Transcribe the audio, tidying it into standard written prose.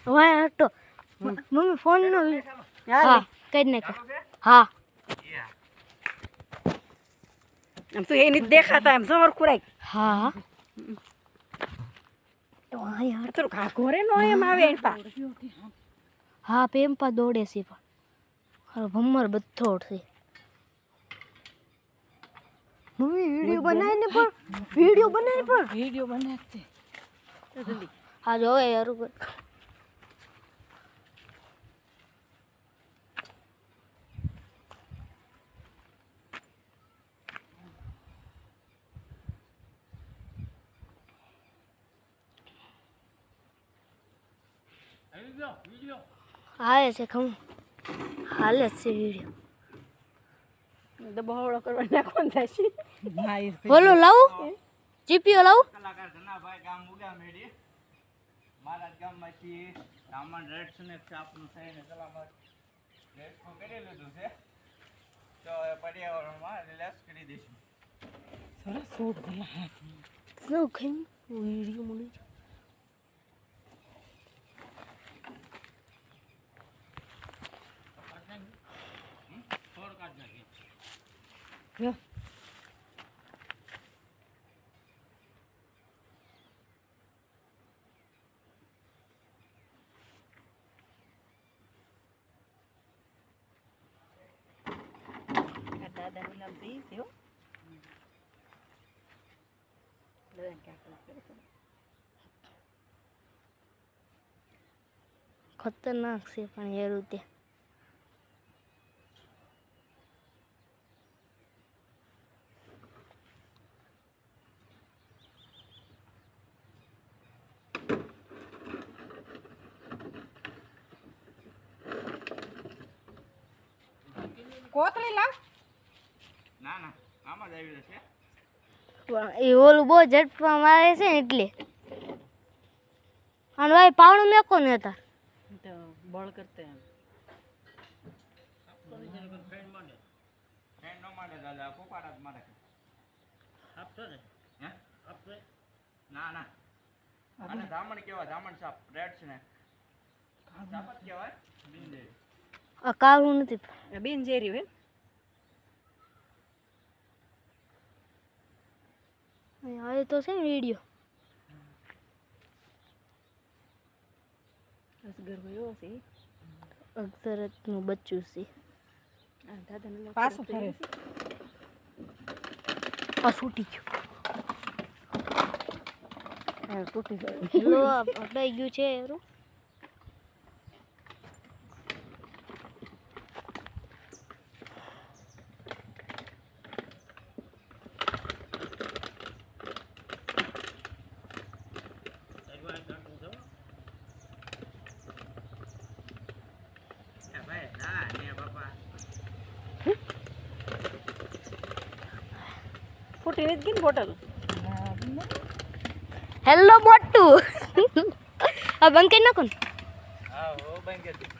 Y હટો mummy phone નો હા કઈ નાખ હા આમ તો એ નથી દેખાતા એમ સમર ખુરાક હા વાય હટ તો ઘા ઘોરે નો એમ આવે એન પા હા પેમ્પા દોડે છે પણ હારો ભમર બધો છે મમ્મી વિડિયો બનાવીને પણ વિડિયો બનાવે છે તો જલ્દી હા જો યાર હાલે છે ખમ હાલે છે વિડિયો દબાવડો કરવા નાખો ને થાય બોલો લાવું જીપીઓ લાવું કલાકાર ધનાભાઈ ગામ ઉગા મેડી મારા ગામમાંથી રામણ રેડ સ્નેક આપનું થઈને સલામત રેસ્કો કરી લીધું છે તો પર્યાવરણમાં રિલેક્સ કરી દઈશું સરસ છોડ દિલા નો ખમ વિડિયો મળી જો દાદા નું નામ છે હો ખતરનાક છે પણ યાર તે કોથળી લાવ ના ના આમાં જ આવી જશે એ ઓલું બહુ ઝટપા મારે છે ને એટલે અને ભાઈ પાવડું મેકો ને હતા તો બળ કરતે એમ ફેન નો માટે દાદા પોપાડા જ મારે આપતો ને હે આપતો ના ના અને ધામણ કેવા ધામણ સાપ રેડ છે ને સાપ જ કહેવાય બિંદે આ કાળું નથી બિન ઝેરી હે હવે તો છે ને વિડીયો અસગર હોયો છે અક્ષરતનું બચ્ચું છે આ દાદા પાછો ફરે આ છૂટી ગયું હા તૂટી ગયો લો અડાઈ ગયું છે એરું ફૂટી નથી ગઈ ને બોટલ હેલો મોટું આ બંધ કરી નાખો ને હા હો બંધ કરી